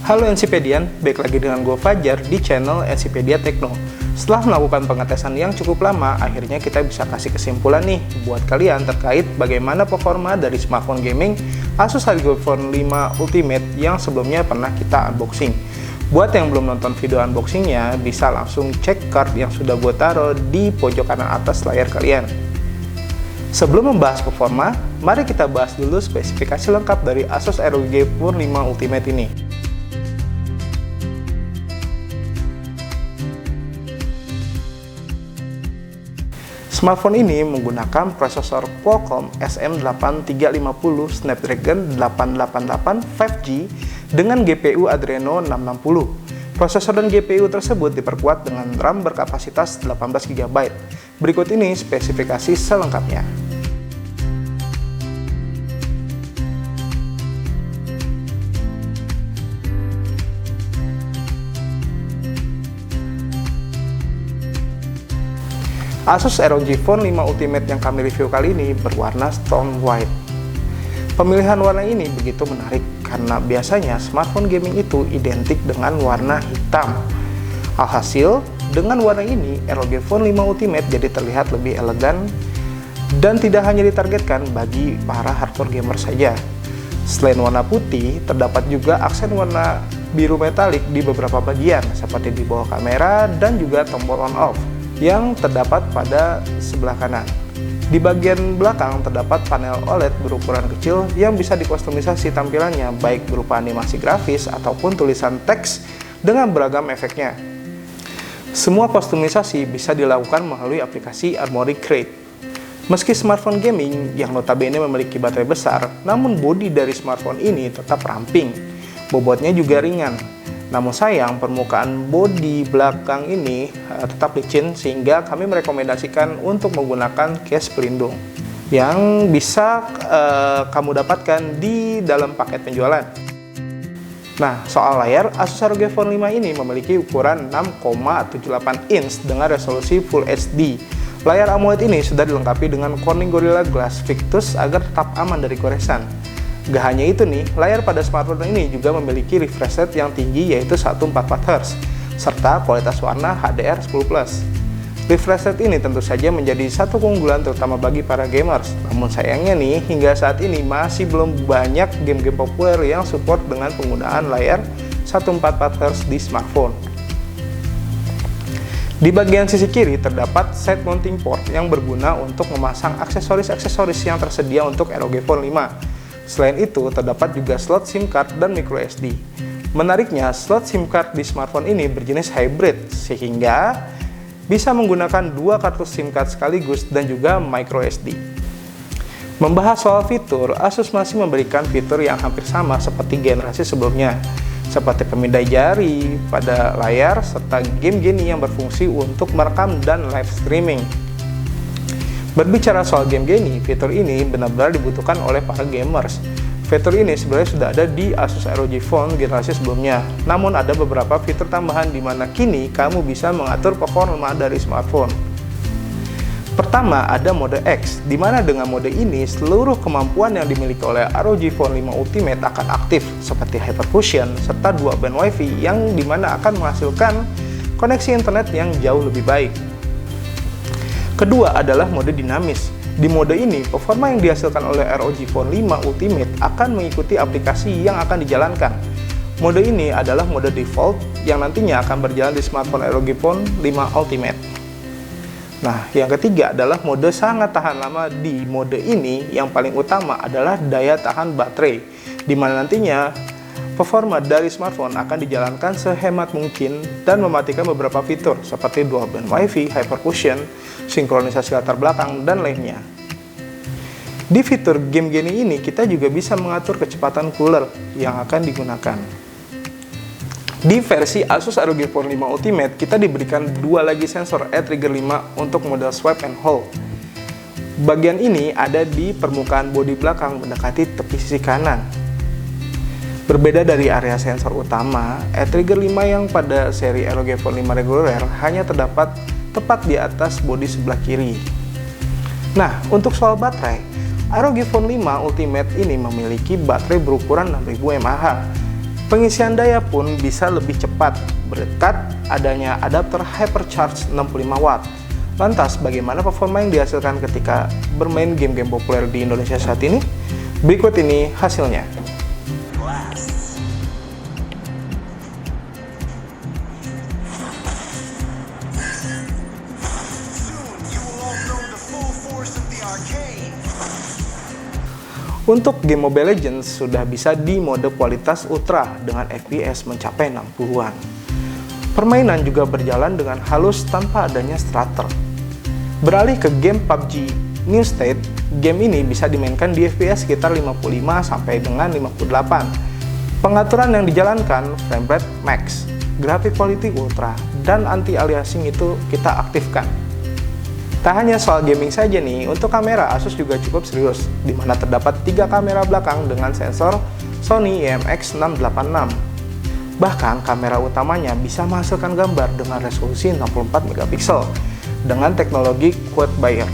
Halo Ensipedian, balik lagi dengan gue Fajar di channel Ensipedia Tekno. Setelah melakukan pengetesan yang cukup lama, akhirnya kita bisa kasih kesimpulan nih buat kalian terkait bagaimana performa dari smartphone gaming Asus ROG Phone 5 Ultimate yang sebelumnya pernah kita unboxing. Buat yang belum nonton video unboxingnya, bisa langsung cek card yang sudah gue taruh di pojok kanan atas layar kalian. Sebelum membahas performa, mari kita bahas dulu spesifikasi lengkap dari Asus ROG Phone 5 Ultimate ini. Smartphone ini menggunakan prosesor Qualcomm SM8350 Snapdragon 888 5G dengan GPU Adreno 660. Prosesor dan GPU tersebut diperkuat dengan RAM berkapasitas 18 GB. Berikut ini spesifikasi selengkapnya. Asus ROG Phone 5 Ultimate yang kami review kali ini berwarna Stone White. Pemilihan warna ini begitu menarik karena biasanya smartphone gaming itu identik dengan warna hitam. Alhasil, dengan warna ini ROG Phone 5 Ultimate jadi terlihat lebih elegan dan tidak hanya ditargetkan bagi para hardcore gamer saja. Selain warna putih, terdapat juga aksen warna biru metalik di beberapa bagian seperti di bawah kamera dan juga tombol on off yang terdapat pada sebelah kanan. Di bagian belakang terdapat panel OLED berukuran kecil yang bisa dikustomisasi tampilannya baik berupa animasi grafis ataupun tulisan teks dengan beragam efeknya. Semua kustomisasi bisa dilakukan melalui aplikasi Armoury Crate. Meski smartphone gaming yang notabene memiliki baterai besar, namun bodi dari smartphone ini tetap ramping. Bobotnya juga ringan. Namun sayang, permukaan bodi belakang ini tetap licin sehingga kami merekomendasikan untuk menggunakan case pelindung yang bisa kamu dapatkan di dalam paket penjualan. Nah, soal layar, Asus ROG Phone 5 ini memiliki ukuran 6,78 inch dengan resolusi Full HD. Layar AMOLED ini sudah dilengkapi dengan Corning Gorilla Glass Victus agar tetap aman dari goresan. Gak hanya itu nih, layar pada smartphone ini juga memiliki refresh rate yang tinggi yaitu 144 Hz serta kualitas warna HDR10+. Refresh rate ini tentu saja menjadi satu keunggulan terutama bagi para gamers. Namun sayangnya nih, hingga saat ini masih belum banyak game-game populer yang support dengan penggunaan layar 144 Hz di smartphone. Di bagian sisi kiri terdapat side mounting port yang berguna untuk memasang aksesoris-aksesoris yang tersedia untuk ROG Phone 5. Selain itu, terdapat juga slot SIM card dan microSD. Menariknya, slot SIM card di smartphone ini berjenis hybrid, sehingga bisa menggunakan dua kartu SIM card sekaligus dan juga microSD. Membahas soal fitur, Asus masih memberikan fitur yang hampir sama seperti generasi sebelumnya, seperti pemindai jari pada layar serta game genie yang berfungsi untuk merekam dan live streaming. Berbicara soal game genie, fitur ini benar-benar dibutuhkan oleh para gamers. Fitur ini sebenarnya sudah ada di Asus ROG Phone generasi sebelumnya, namun ada beberapa fitur tambahan di mana kini kamu bisa mengatur performa dari smartphone. Pertama, ada mode X, di mana dengan mode ini seluruh kemampuan yang dimiliki oleh ROG Phone 5 Ultimate akan aktif, seperti HyperFusion serta dual band WiFi yang dimana akan menghasilkan koneksi internet yang jauh lebih baik. Kedua adalah mode dinamis. Di mode ini, performa yang dihasilkan oleh ROG Phone 5 Ultimate akan mengikuti aplikasi yang akan dijalankan. Mode ini adalah mode default yang nantinya akan berjalan di smartphone ROG Phone 5 Ultimate. Nah, yang ketiga adalah mode sangat tahan lama. Di mode ini, yang paling utama adalah daya tahan baterai, di mana nantinya performa dari smartphone akan dijalankan sehemat mungkin dan mematikan beberapa fitur seperti dual band WiFi, HyperFusion, sinkronisasi latar belakang, dan lainnya. Di fitur game genie ini, kita juga bisa mengatur kecepatan cooler yang akan digunakan. Di versi Asus ROG Phone 5 Ultimate, kita diberikan dua lagi sensor E-Trigger 5 untuk mode swipe and hold. Bagian ini ada di permukaan bodi belakang mendekati tepi sisi kanan. Berbeda dari area sensor utama, E-Trigger 5 yang pada seri ROG Phone 5 reguler hanya terdapat tepat di atas bodi sebelah kiri. Nah, untuk soal baterai, ROG Phone 5 Ultimate ini memiliki baterai berukuran 6000 mAh. Pengisian daya pun bisa lebih cepat berkat adanya adapter Hypercharge 65 Watt. Lantas, bagaimana performa yang dihasilkan ketika bermain game-game populer di Indonesia saat ini? Berikut ini hasilnya. Untuk game Mobile Legends sudah bisa di mode kualitas ultra dengan FPS mencapai 60-an. Permainan juga berjalan dengan halus tanpa adanya stutter. Beralih ke game PUBG New State, game ini bisa dimainkan di FPS sekitar 55 sampai dengan 58. Pengaturan yang dijalankan frame rate max, graphic quality ultra, dan anti-aliasing itu kita aktifkan. Tak hanya soal gaming saja nih, untuk kamera Asus juga cukup serius, di mana terdapat 3 kamera belakang dengan sensor Sony IMX686. Bahkan kamera utamanya bisa menghasilkan gambar dengan resolusi 64 megapiksel dengan teknologi Quad Bayer.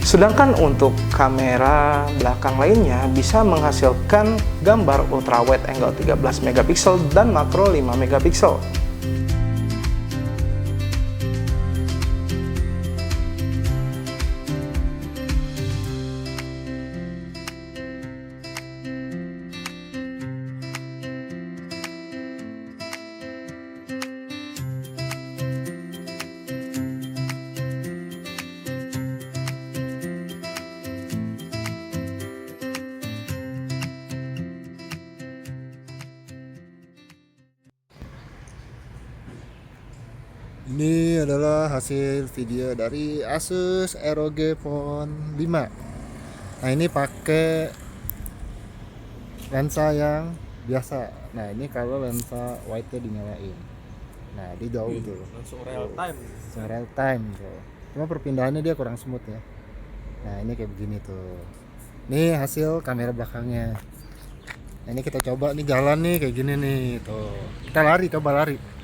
Sedangkan untuk kamera belakang lainnya bisa menghasilkan gambar ultra wide angle 13 megapiksel dan makro 5 megapiksel. Ini adalah hasil video dari Asus ROG Phone 5. Nah, ini pakai lensa yang biasa. Nah, ini kalau lensa wide-nya dinyalain. Nah, dia jauh tuh. Langsung real time. Langsung real time tuh. Cuma perpindahannya dia kurang smooth ya. Nah, ini kayak begini tuh. Ini hasil kamera belakangnya. Nah, ini kita coba nih jalan nih kayak gini nih tuh. Kita lari, coba lari.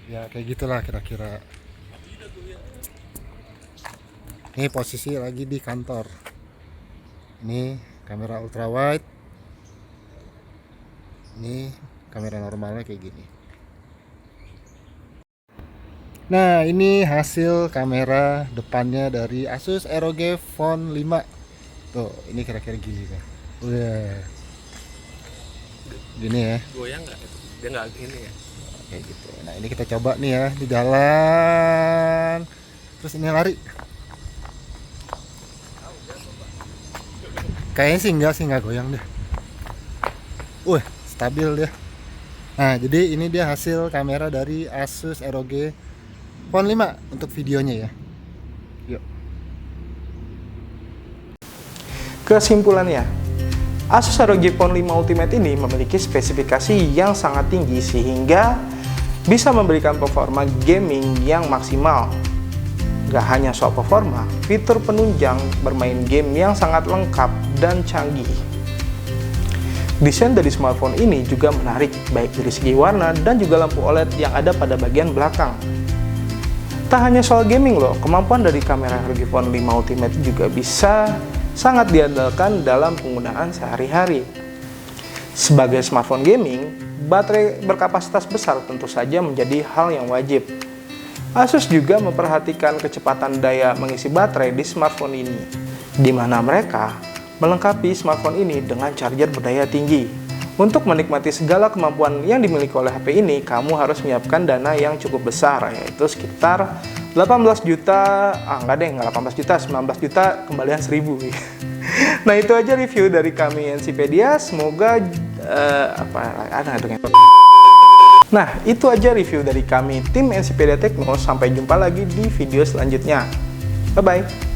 Ya kayak gitulah kira-kira. Ini posisi lagi di kantor. Ini kamera ultra wide. Ini kamera normalnya kayak gini. Nah, ini hasil kamera depannya dari Asus ROG Phone 5. Tuh, ini kira-kira gini kan. Udah. Gini ya. Goyang nggak itu? Dia nggak gini ya? Kayak gitu. Nah, ini kita coba nih ya di jalan. Terus ini lari. Kayaknya sih enggak goyang deh. Stabil dia. Nah, jadi ini dia hasil kamera dari Asus ROG Phone 5 untuk videonya ya. Yuk. Kesimpulannya, Asus ROG Phone 5 Ultimate ini memiliki spesifikasi yang sangat tinggi sehingga bisa memberikan performa gaming yang maksimal. Gak hanya soal performa, fitur penunjang bermain game yang sangat lengkap dan canggih. Desain dari smartphone ini juga menarik, baik dari segi warna dan juga lampu OLED yang ada pada bagian belakang. Tak hanya soal gaming loh, kemampuan dari kamera ROG Phone 5 Ultimate juga bisa sangat diandalkan dalam penggunaan sehari-hari. Sebagai smartphone gaming, baterai berkapasitas besar tentu saja menjadi hal yang wajib. Asus juga memperhatikan kecepatan daya mengisi baterai di smartphone ini, di mana mereka melengkapi smartphone ini dengan charger berdaya tinggi. Untuk menikmati segala kemampuan yang dimiliki oleh HP ini, kamu harus menyiapkan dana yang cukup besar, yaitu sekitar 18 juta, enggak deh, enggak 18 juta, 19 juta kembalian 1000. Nah, itu aja review dari kami NCpedia. Semoga Nah, itu aja review dari kami tim NCpedia Tekno. Sampai jumpa lagi di video selanjutnya. Bye-bye.